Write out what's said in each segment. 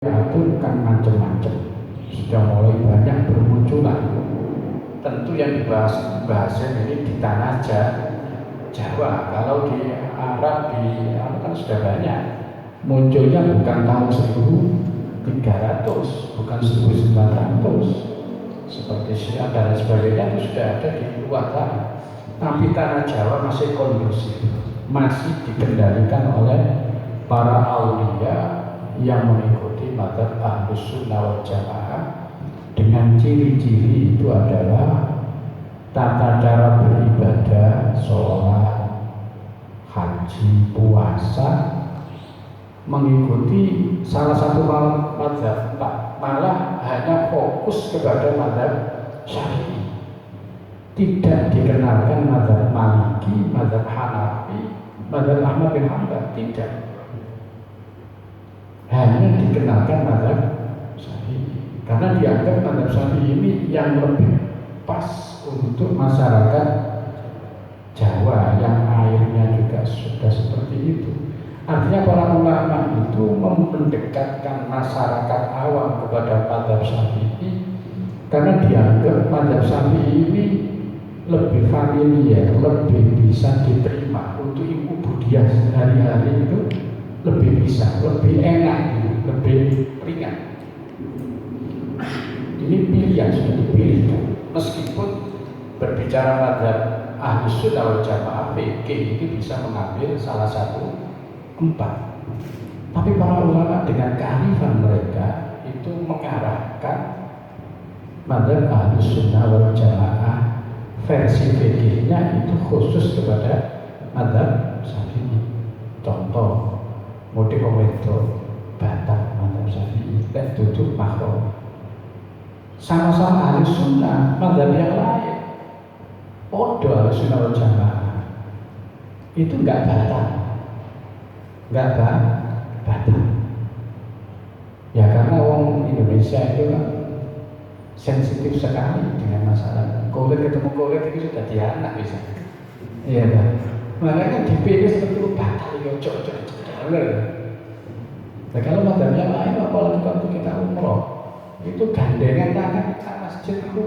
itu kan macam-macam, sudah mulai banyak bermunculan. Tentu yang dibahas ini di tanah Jawa. Kalau di Arab kan sudah banyak. Munculnya bukan tahun 1300, bukan 1900 seperti Syiah dan sebagainya, itu sudah ada di luar tanah. Tapi tanah Jawa masih kondusif, masih dikendalikan oleh para aulia yang mengikuti madzhab Ahlus Sunnah wal Jamaah dengan ciri-ciri itu adalah tata cara beribadah, sholat, haji, puasa, mengikuti salah satu madzhab, malah hanya fokus kepada madzhab Syafi'i. Tidak dikenalkan madzhab Maliki, madzhab Hanafi, madzhab Ahmad bin Hanbal, tidak. Hanya dikenalkan madzhab Syafi'i karena dianggap madzhab Syafi'i ini yang lebih pas untuk masyarakat Jawa yang airnya juga sudah seperti itu. Artinya para ulama itu mendekatkan masyarakat awam kepada madzhab Syafi'i karena dianggap madzhab Syafi'i ini lebih familiar, lebih bisa diterima untuk ilmu budaya sehari-hari itu, lebih bisa, lebih enak, lebih ringan. Ini pilihan sudah dipilih. Meskipun berbicara madzhab Ahlus Sunnah wal Jamaah fikih itu bisa mengambil salah satu 4. Tapi para ulama dengan kearifan mereka itu mengarahkan madzhab Ahlus Sunnah wal Jamaah versi fikihnya itu khusus kepada madzhab Syafi'i. Contoh, mudik wedo batal madzhab Syafi'i, dan tutup mahram. Sama-sama Ahlus Sunnah, madzhab yang lain podo Ahlus Sunnah wal Jamaah itu enggak batal, batal. Ya karena orang Indonesia itu kan sensitif sekali dengan masalah kulit, ketemu kulit itu sudah dianak bisa. Iya kan? Makanya dipilih seperti itu batal, cocok. Nah kalau madzhab yang lain, apalagi waktu kita umroh, itu gandengan tangan kita masjid itu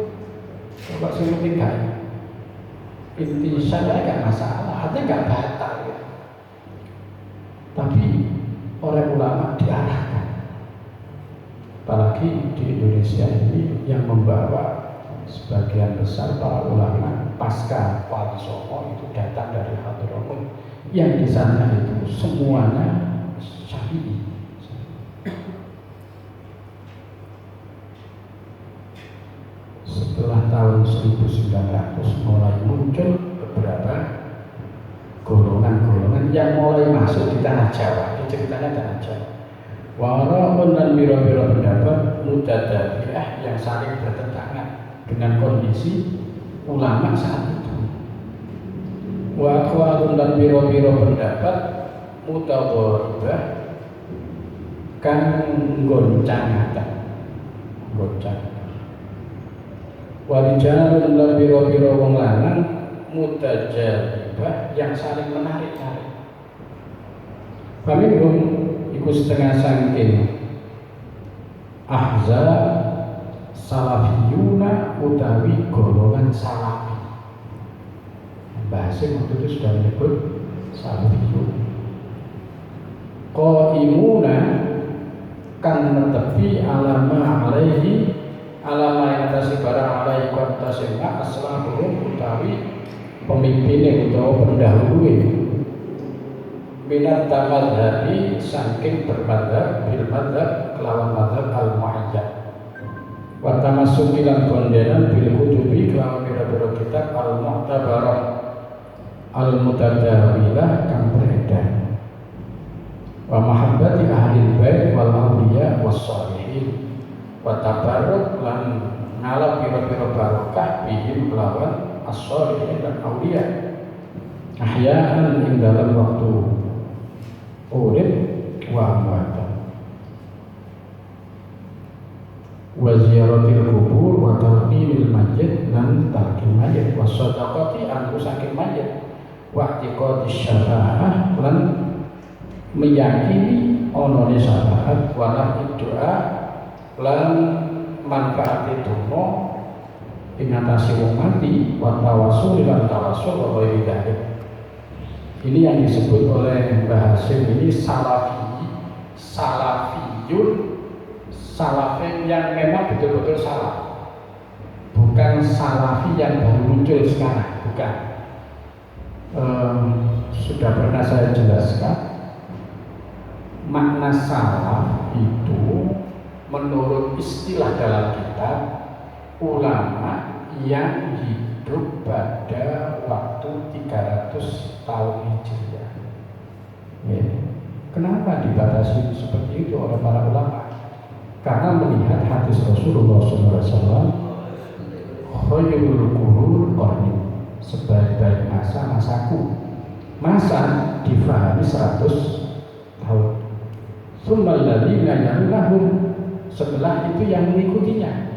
coba suruh tinggal. Inti saya nggak masalah, artinya nggak batal ya. Tapi oleh ulama diarahkan, apalagi di Indonesia ini yang membawa sebagian besar para ulama pasca Wali Songo itu datang dari Hadramut, yang di sana itu semuanya Syafi'i. Setelah tahun 1900 mulai muncul beberapa golongan-golongan yang mulai masuk di tanah Jawa. Ini ceritanya tanah Jawa. Walaupun dan biro-biro pendapat mutadabi'ah yang saling bertentangan dengan kondisi ulama saat itu. Walaupun dan biro-biro pendapat mutadharibah kan goncang. Walijalun lan biro-biro wong lanang mutajalibah yang saling menarik-narik. Faminhum iku setengah sangking ahzab salafiyuna utawi golongan salafi. Bahasa waktu itu sudah menyebut salafiyun. Qaimuna kan netepi alama alaihi, alama yang atas barang alaihi kontasema aslamuhum utawi pemimpinnya utawa pendahulunya minat tamadhabi saking bermadhab bil madhab kelawan madhab al-mu'ayyad wa tamassuki lan kondenan bil kutubi kelawan biro-biro kitab al-mu'tabarah al-mutadawilah kang beredar wa mahabbati ahli bait wal awliya was shalihin wa tabarruk lan ngalap biro-biro barokah bihim kelawan as-shalihin dan awliya ahya'an ing dalam waktu urip wa amwatan wa ziyaratil kubur wa tarmimil mayyit lan tarkim mayyit wa sadaqati an usakin mayyit wa i'tiqadi syafa'ah lan meyakini onone syafaat walah doa lan manfaat donga ing atase wong mati wa tawassul lan tawassul wa ghairi dzalik. Ini yang disebut oleh Mbah Hasyim ini salafiyun, salafi yang memang betul-betul salah, bukan salafi yang baru muncul sekarang, bukan. Sudah pernah saya jelaskan makna salaf itu menurut istilah dalam kitab ulama yang hidup pada waktu 300 tahun Hijriah. Ya. Kenapa dibatasi seperti itu oleh para ulama? Karena melihat hadis Rasulullah SAW, khairul qurun qarni, sebaik-baik masa masaku. Masa difahami 100 tahun. Tsummal ladzina yalunahum, setelah itu yang mengikutinya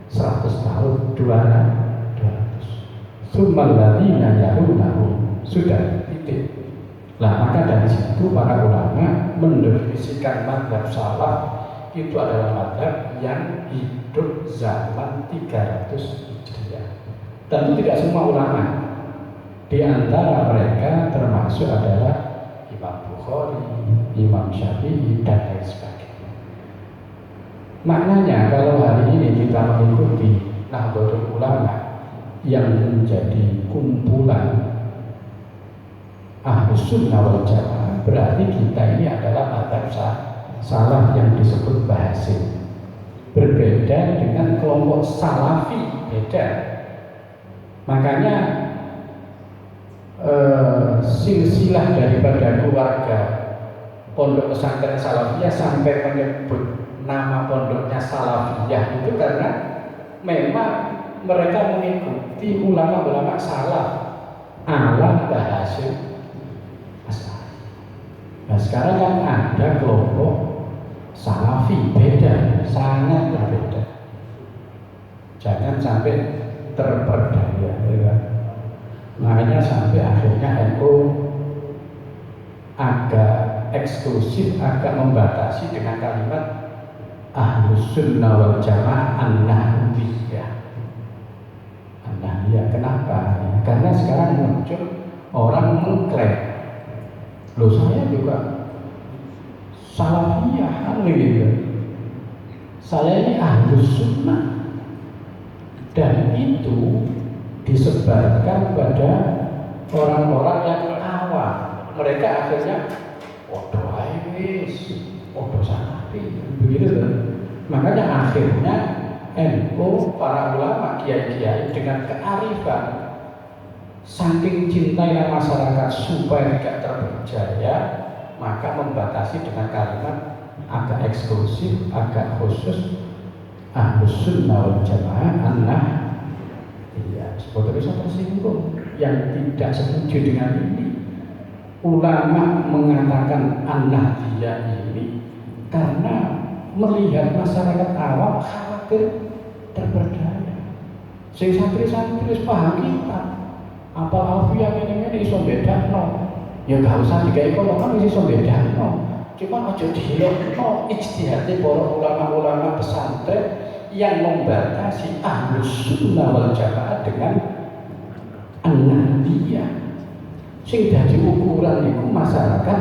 100 tahun, 200. Tsummal ladzina yalunahum, sudah titik. Nah, maka dari situ para ulama mendefinisikan mazhab salaf itu adalah mazhab yang hidup zaman 300 Hijriah. Tentu tidak semua ulama. Di antara mereka termasuk adalah Imam Bukhari, Imam Syafi'i, dan lain sebagainya. Maknanya kalau hari ini kita mengikuti Nahdlatul Ulama yang menjadi kumpulan Ahlus Sunnah wal Jamaah, berarti kita ini adalah mazhab salaf yang disebut Mbah Hasyim. Berbeda dengan kelompok Salafi, beda. Makanya silsilah daripada keluarga pondok pesantren Salafiyah sampai menyebut nama pondoknya Salafiyah itu karena memang mereka mengikuti ulama-ulama salaf ala Mbah Hasyim. Nah sekarang kan ada kelompok Salafi, beda, sangat berbeda. Jangan sampai terperdaya, ya kan? Makanya sampai akhirnya NU agak eksklusif, agak membatasi dengan kalimat Ahlus Sunnah wal Jamaah An-Nahdliyah. An-Nahdliyah, kenapa? Karena sekarang muncul orang mengklaim, loh saya juga Salafiyah, gitu. Saya ini Ahlus Sunnah, dan itu disebarkan pada orang-orang yang awam. Mereka akhirnya odo wis, odo salafi, begitu kan? Makanya akhirnya NU, para ulama, kiai-kiai dengan kearifan, saking cintainya masyarakat supaya tidak terpercaya, maka membatasi dengan kalimat agak eksklusif, agak khusus, Ahlus Sunnah wal Jamaah An-Nahdliyah. Sebetulnya bisa tersinggung yang tidak setuju dengan ini. Ulama mengatakan An-Nahdliyah ini karena melihat masyarakat awam khawatir terperdaya. Sing santri-santri paham kita, apa alfiah ini iso bedakno. Ya gak usah digawe kolongan wis iso bedakno. Cuma aja dihilangno ijtihad para ulama-ulama pesantren yang membatasi Ahlus Sunnah wal Jamaah dengan An-Nahdliyah. Sing dadi ukuran iku masyarakat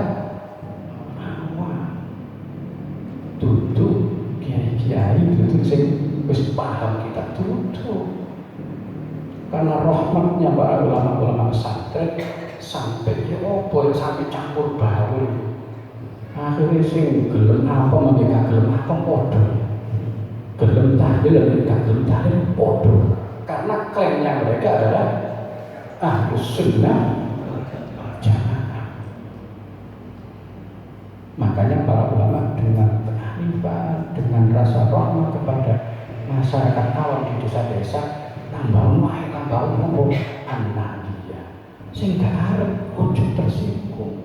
awam. Dudu kiai-kiai, dudu sing wis paham kita dudu. Karena rahmatnya para ulama-ulama pesantren sampai sampai campur baur. Akhirnya sing gelem apa mereka gelem apa podo. Gelem tahlil dan gak gelem tahlil podo. Karena klaimnya mereka adalah Ahlus Sunnah Jamaah. Makanya para ulama dengan kearifan, dengan rasa rahmat kepada masyarakat awam di desa-desa, tambah ngomong An-Nahdliyah. Sing gak arep ojo tersinggung.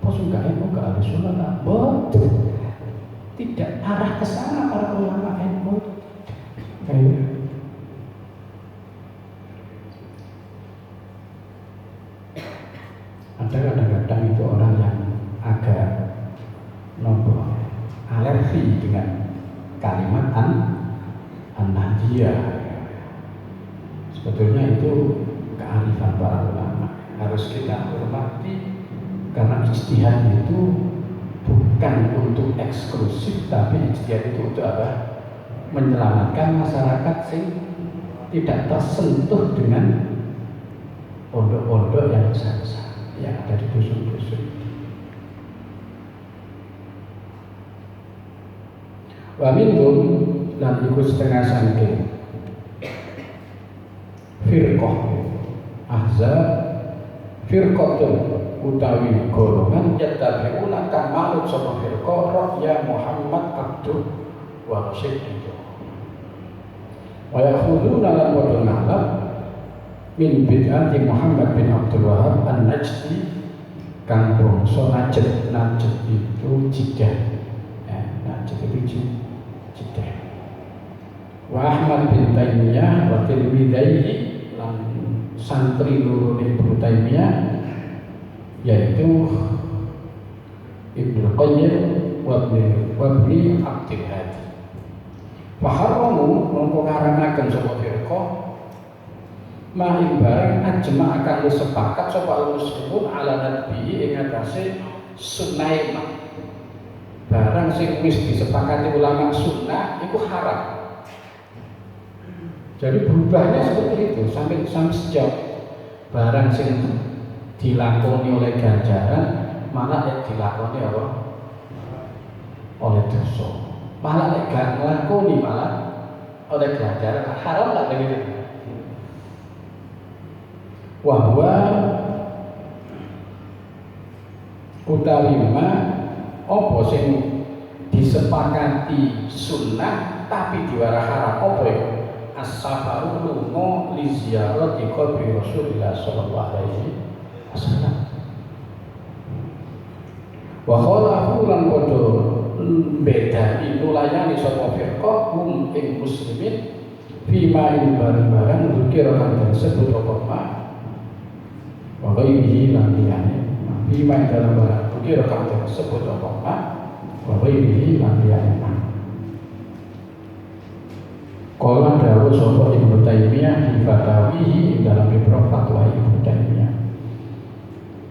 Apa sing gak enak gak Ahlus Sunnah betul. Tidak arah ke sana para ulama NU. Ada kadang-kadang itu orang yang agak nopo kalimat an-nahdiyah. Sebetulnya itu kearifan para ulama, harus kita hormati karena ijtihad itu bukan untuk eksklusif, tapi ijtihad itu untuk apa? Menyelamatkan masyarakat sing tidak tersentuh dengan pondok-pondok yang besar-besar yang ada di dusun-dusun. Wa minhum lan iku setengah sangking firqah ahzab firqatun utawi golongan yattabi'una kang manut sapa firqah ya Muhammad abdu wa rasulullah wa yakhuduna lan padha ngalap min bid'ati Muhammad bin Abdul Wahab an-Najdi kang bangsa Najd. Najd itu Jeddah, Najd itu Jeddah. Wa Ahmad bin Taimiyah wa tilmidaihi lan santri loro Ibnu Taimiyah yaitu Ibnu Qayyim wa Ibnu Abdul Hadi. Fa haramu mongko ngaranaken sapa firqah maing barang ajma akan sepakat sapa muslimun ala nabi ing atase sunnahe barang sing wis disepakati ulama sunnah itu haram. Jadi berubahnya seperti itu sampai sejauh barang sing dilakoni oleh ganjaran malah dilakoni apa? Oleh dosa. Malah gak nglakoni malah oleh ganjaran haram tak begitu. Wahwa utawi ma apa sing disepakati sunnah tapi diwara haram apa ya? As-safaru lunga li ziyarati qabri Rasulillah sallallahu alaihi wasallam. Wa khalahu lan padha bedani nulayani sapa firqah hum ing muslimin fima ing barang-barang zikir kang disebut apa ma wa ghairihi lan liyane bima dalam barang bukti rekam tersebut apa wa ghairihi lan liyane qala dawuh sapa Ibnu Taimiyah di fatawihi dalam fatwa Ibnu Taimiyah.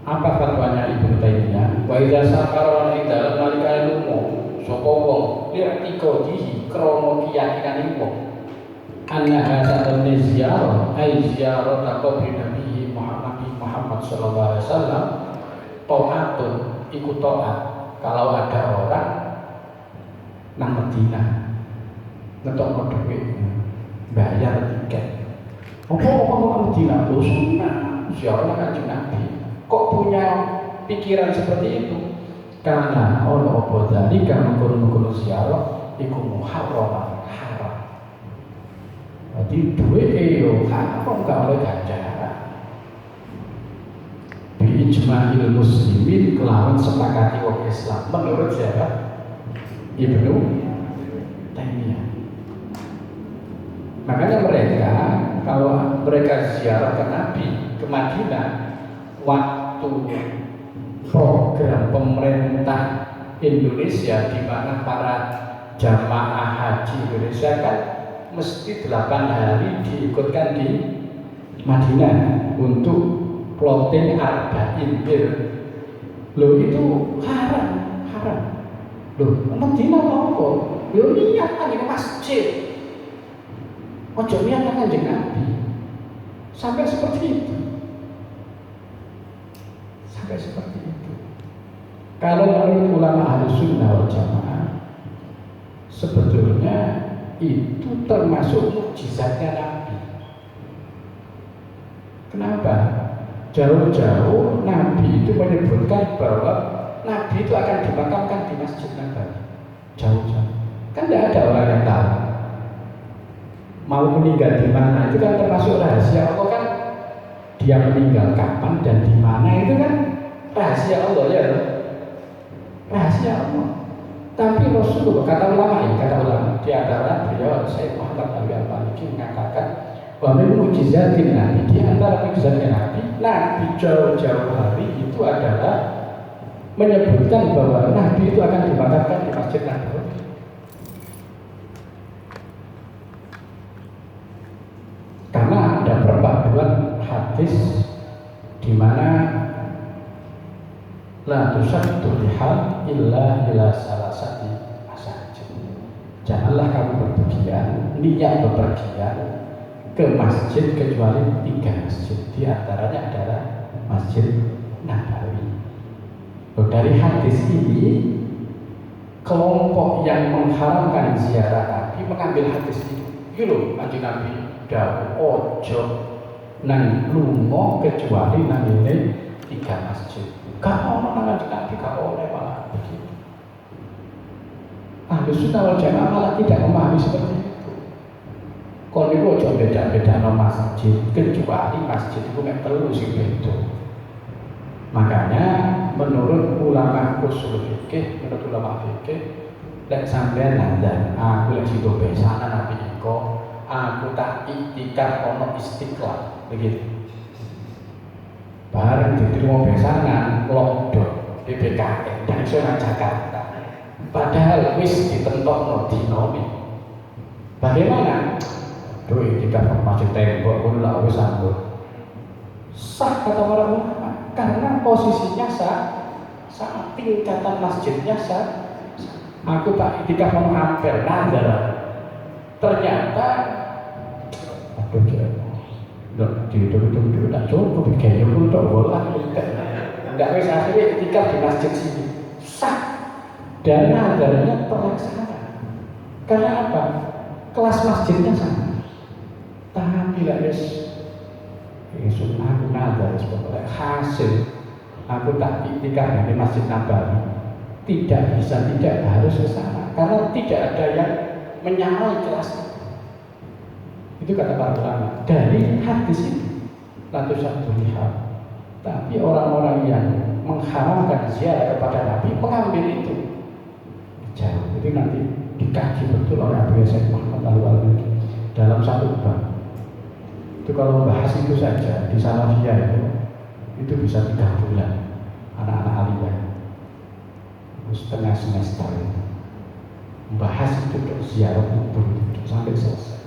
Apa fatwanya Ibnu Taimiyah? Wa idza safara ing dalem nalika lumo sapa wong li'tiqadihi krana keyakinan wong anna hasadun ziarah ai ziarah qabri Nabi Muhammad sallallahu alaihi wasallam taatun iku taat kalau ada orang nang Madinah ngetokno duit bayar tiket apa nang Madinah lho sunnah ziarah Kanjeng Nabi kok punya pikiran seperti itu karena ono apa tadi karena mengkono ziarah iku muharram haram jadi duit yo haram gak oleh ganjaran ijma'il muslimin kelawan sepakati wong Islam menurut siapa? Ibnu Taimiyah. Makanya mereka kalau mereka ziarah ke Nabi ke Madinah waktu program pemerintah Indonesia di mana para jamaah haji Indonesia kan mesti 8 hari diikutkan di Madinah untuk plotting arba'in bir. Loh itu haram. Loh, Madinah apa? Loh niat kan di masjid. Ojo niat kan Kanjeng Nabi. Sampai seperti itu. Kalau menurut ulama Ahlussunnah wal Jamaah sebetulnya itu termasuk mukjizatnya Nabi. Kenapa? Jauh-jauh Nabi itu menyebutkan bahwa Nabi itu akan dimakamkan di Masjid Nabawi. Jauh-jauh. Kan tidak ada orang yang tahu. Mau meninggal di mana itu kan termasuk rahasia Allah kan. Dia meninggal kapan dan di mana itu kan rahasia Allah ya. Rahasia Allah. Tapi Rasulullah kata ulama di antara beliau Syekh Muhammad Al-Maliki mengatakan bahwa mukjizatin Nabi di antara mukjizatnya Nabi jauh-jauh hari itu adalah menyebutkan bahwa Nabi itu akan dimakamkan di Masjid Nabawi. la tusaddu rihal illa ila salasati masajid. Janganlah kamu berpergian, niat berpergian ke masjid kecuali 3 masjid. Di antaranya adalah Masjid Nabawi. Dari hadis ini, kelompok yang mengharamkan ziarah Nabi mengambil hadis ini. Iki lho, Kanjeng Nabi dawuh ojo nang lunga kecuali nang ngene 3 masjid. Gak ono nang Kanjeng Nabi gak oleh malah begitu. Ahlus Sunnah wal Jamaah malah tidak memahami seperti itu. Kalau niku ojo beda-beda no masjid kecuali masjid itu mek telu sing beda. Makanya menurut ulama usul fikih, menurut ulama fikih, lek sampean nandan, aku lek sido besanan Nabi iko, aku tak iktikaf ono Istiqlal, begitu. Bareng diterima besanan, lockdown di BKN dan zona Jakarta. Padahal wis ditentokno dinami. Bagaimana? Duh iktikaf masih tembok pun lah wis sambut. Sah kata para ulama. Karena posisinya sama tingkatan masjidnya aku tak iktikaf mau hampir nazar. Ternyata aduh dihitung tak cukup kayaknya untuk bola enggak bisa akhirnya iktikaf di masjid sini sah dan nazarnya terlaksana. Karena apa? Kelas masjidnya sama. Tapi lah sunnah aku nazar sebetulnya hasil aku tak iktikaf di Masjid Nabawi tidak bisa, tidak harus ke sana karena tidak ada yang menyamai kelas itu kata para ulama dari hadis itu. Lalu satu lihat, tapi orang-orang yang mengharamkan ziarah kepada Nabi mengambil itu jauh. Itu nanti dikaji betul oleh Abu Yazid Muhammad Al-Walidi dalam satu bab. Itu kalau bahas itu saja di Salafiyah itu bisa 3 bulan anak-anak aliyah setengah semester membahas itu untuk ziarah kubur itu sampai selesai.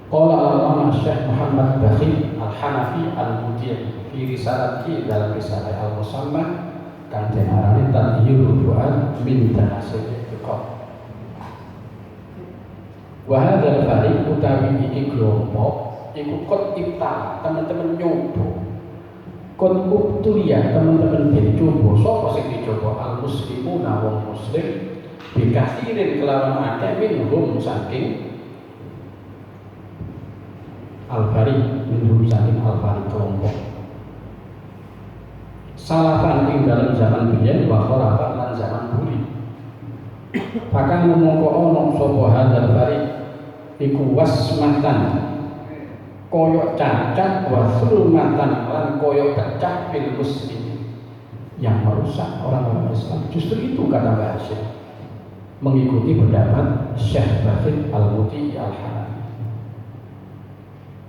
Qala al-Imam Syekh Muhammad Bakhil Al-Hanafi Al-Mudi' fi risalati dalam risalah Al-Musamma kan tenarane tadhiyul fuad min tanassul iqam. Wahadal fari utawi iki kelompok iku kot ipta teman-teman nyoba kot ubtulia teman-teman dicoba sapa sing dicoba al muslimuna wong muslim bikasirin kelawan akeh minhum saking al-fari minhum saking al-fari kelompok salafan ing dalam zaman biyen wa khurafan lan zaman buri. Bahkan mongko ono sapa hadal fari iku wasmatan koyok cacat wasulmatan lan koyok pecah fil muslim yang merusak orang-orang Islam. Justru itu kata Mbah Hasyim mengikuti pendapat Syekh Bakhil Al-Mudi' Al-Hanafi.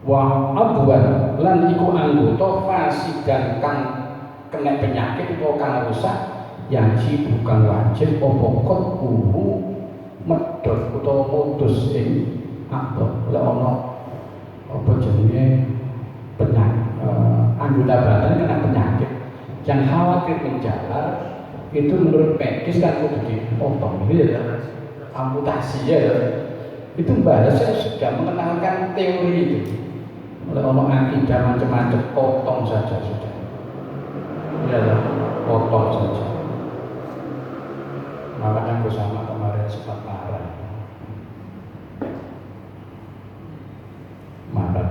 Wa abwan lan iku anggota fasikan kang kena penyakit atau kang rusak yang bukan wajib opokot kuhu medot atau mutus ing apa oleh ono apa jenenge anggota badan kena penyakit yang khawatir menjalar itu menurut medis kan kudu dipotong gitu ya, amputasi ya. Itu Mbah Hasyim sudah mengenalkan teori itu oleh ono akidah macam-macam, potong saja sudah ya, potong saja. Makanya aku sama kemarin sempat marah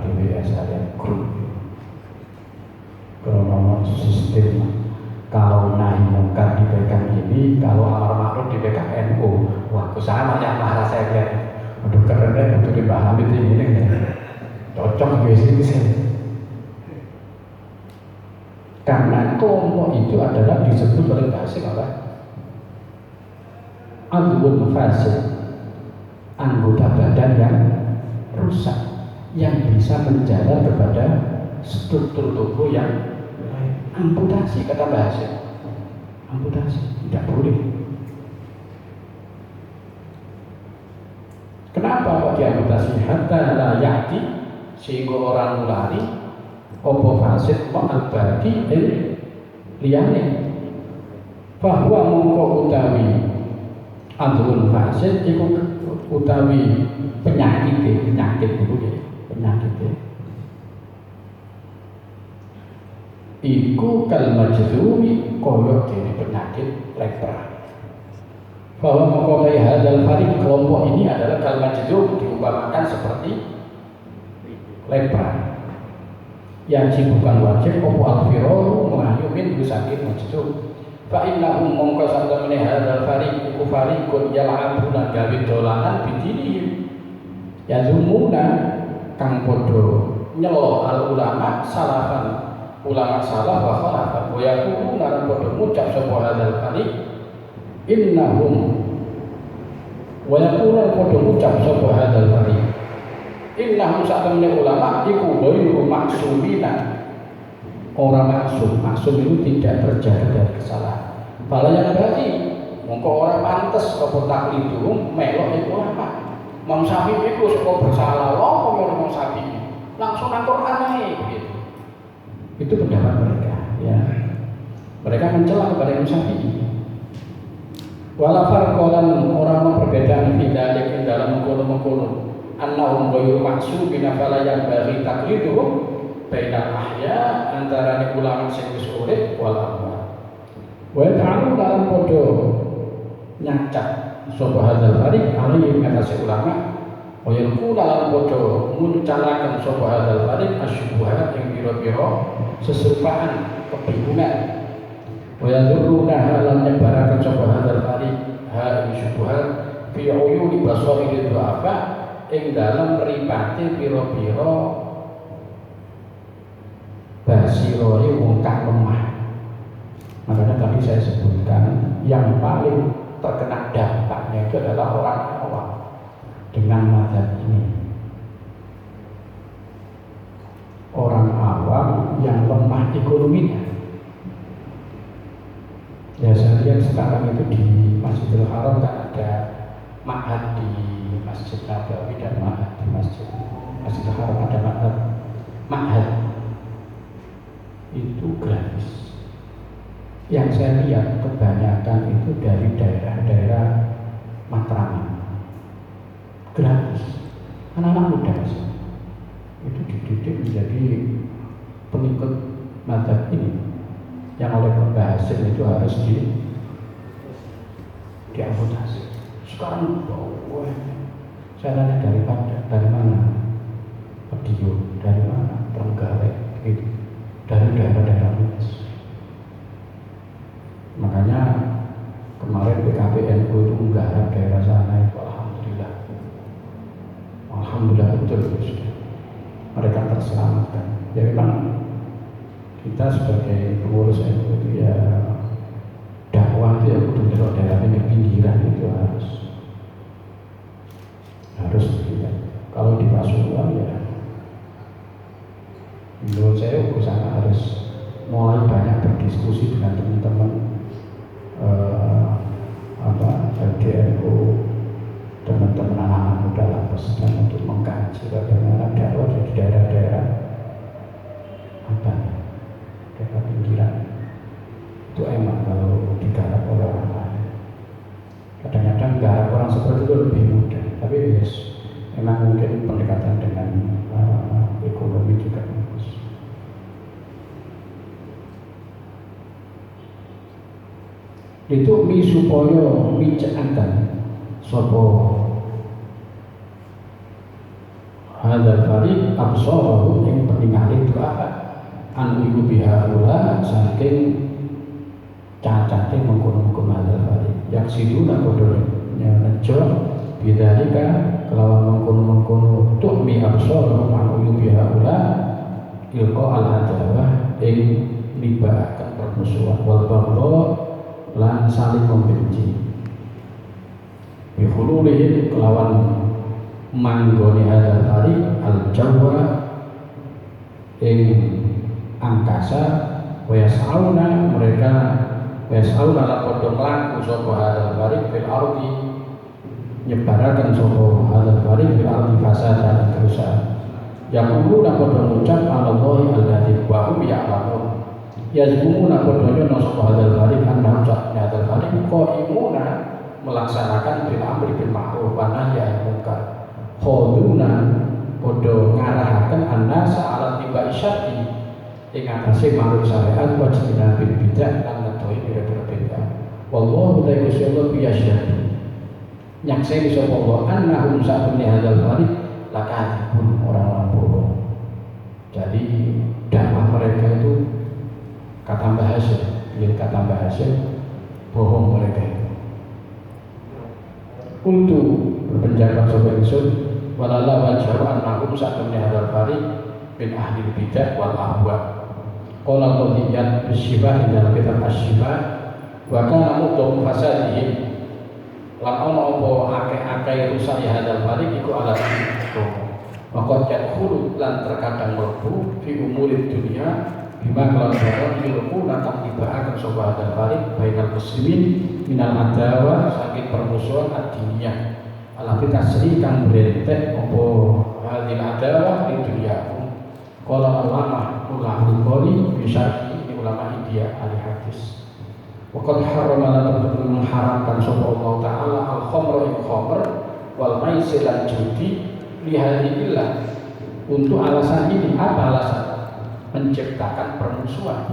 TWS ada grup kronologi sistem kalau nahi mungkar di PKM ini, kalau amar ma'ruf di PKNU. Wah, aku sama yang marah saya lihat. Aduh keren deh, untuk dipahami ini cocok biasanya sih. Karena kelompok itu adalah disebut oleh bahasa apa? Adwun fasid, anggota badan yang rusak, yang bisa menjalar kepada struktur tubuh yang amputasi, kata bahasa amputasi tidak boleh. Kenapa kok diamputasi? Hatta la ya'ti, sehingga orang mulai apa fasid ma'al bagi liyane bahwa mongko utawi amrun fasid iku utawi penyakit itu ya penyakit iku kal majzumi koyok jadi penyakit lepra bahwa mongko hadal farid kelompok ini adalah kal majzum diumpamakan seperti lepra yang bukan wajib opo alfiro mengayu sakit majzum fa innahum mongko satamene hadzal fariq iku fariqun yal'abuna gawe dolanan bidini yazumuna kang padha nyelo al ulama salafan ulama salaf wa khalafan wa yaquluna lan padha ngucap sapa hadzal fariq innahum wa yaquluna padha ngucap sapa hadzal fariq innahum satamene ulama iku ghairu maksumina orang maksum itu tidak terjaga dari kesalahan. Bala yang berarti, mongko orang pantas kau taklid dulu melok itu ulama. Imam Syafi'i itu suka bersalah, loh Imam Syafi'i langsung nangkor aneh begitu. Itu pendapat mereka, ya. Mereka mencela kepada Imam Syafi'i. Walafar kolan orang perbedaan tidak dalam mengkono annahum ghairu maksumina fala yang bagi takliduhum bainal ahya antara ulama sing wis urip wal amwat. Wa ta'alu dalam podo nyacak sapa hadzal fariq alaihi atase ulama wa yaqulu dalam podo muncalaken sapa hadzal fariq asyubhat ing pira-pira sesupaan kebingungan. Wa yadurruna halan nyebaraken sapa hadzal fariq ha syubhat fi uyuni basairi du'afa ing dalam mripate pira-pira basirori wong kang lemah. Makanya tadi saya sebutkan yang paling terkena dampaknya itu adalah orang awam dengan mazhab ini. Orang awam yang lemah ekonominya. Ya saya lihat sekarang itu di Masjidil Haram kan ada ma'had di Masjid Nabawi dan ma'had di Masjidil Haram ada ma'had itu gratis. Yang saya lihat kebanyakan itu dari daerah-daerah Matraman, gratis. Anak-anak muda itu dididik menjadi pengikut mazhab ini, yang oleh Mbah Hasim itu harus diamputasi. Sekarang saya tanya dari mana? Video dari mana? Trenggalek gitu. Dari daerah-daerah luas. Makanya kemarin PKPNU itu menggarap daerah sana itu alhamdulillah betul sudah mereka terselamatkan. Ya memang kita sebagai pengurus NU itu ya dakwah itu ya betul-betul daerah pinggiran itu harus ya. Kalau di Pasuruan ya menurut saya usaha harus mulai banyak berdiskusi dengan teman-teman DNU, teman-teman anak-anak muda lapas dan untuk mengkaji bagaimana dakwah di daerah-daerah daerah pinggiran itu emang kalau digarap oleh orang lain. Kadang-kadang garap orang seperti itu lebih mudah, tapi yes, emang mungkin pendekatan dengan ekonomi juga bagus. Itu supaya micakan sapa hadzal fariq absarahu ing peninggali doa an iku bihaula saking cacate mengkono-mengkono hadzal fariq yang siduna padha nejo bidzalika kelawan mengkono-mengkono tuhmi absarahu an iku bihaula ilqa al adawah ing nibaaken permusuhan wal baghdha lan saling membenci bihululihin kelawan manggoni hadzal fariq al-jawa ing angkasa wa yas'auna mereka yas'auna la padha mlaku sapa hadzal fariq fil ardi nyebaraken sapa hadzal fariq fil ardi fasadan kerusakan Yaquluna padha ngucap Allahi al-kadzib wa hum ya'lamun. Yazkumuna padha nyono sapa hadzal gharib annahum hadzal gharib qaimuna melaksanakan bil amri bil ma'ruf wa nahyi 'anil munkar. Khuduna padha ngarahaken annasa ala tiba syar'i ing atase manut syariat wa jinan bil bidah lan ngetoi pira-pira bidah. Wallahu ta'ala Gusti biyasyhadu nyakseni sapa Allah annahum sa'buni hadzal gharib lakadzibun orang-orang bohong. Jadi dakwah mereka itu kata Mbah Hasyim, kata Mbah Hasyim bohong mereka itu. Untuk berpendapat sapa ingsun walala wajhu annahum sa'buni hadzal gharib bin ahli bidah wal ahwa. Qala qadiyat bisyibah dalam kitab asy-syibah wa kana mudhum fasadihim lan ana apa akeh-akeh rusak ya hadal balik iku ala itu. Maka yadkhulu lan terkadang mlebu fi umuri dunia bima kelan barang ilmu natang dibaaken sapa hadal balik bainal muslimin minal adawa saking permusuhan ad-diniyah. Ala tasri kang berentek apa hadil adawa di dunia. Qala ulama qoli bisa ini ulama India ahli hadis. Waqad harrama lan mengharamkan sapa Allah taala al-khamra ing khamr wal maisir lan judi lihadillah. Untuk alasan ini apa alasan? Menciptakan permusuhan.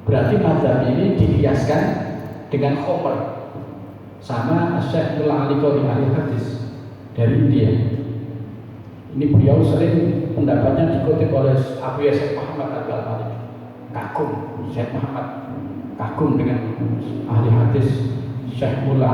Berarti mazhab ini dihiaskan dengan khamr. Sama Syekh Mullah Ali Qori ahli hadis dari India. Ini beliau sering pendapatnya dikutip oleh Abu Yasir Muhammad Al-Malik. Kagum Syekh Muhammad kagum dengan ahli hadis Syekh Mullah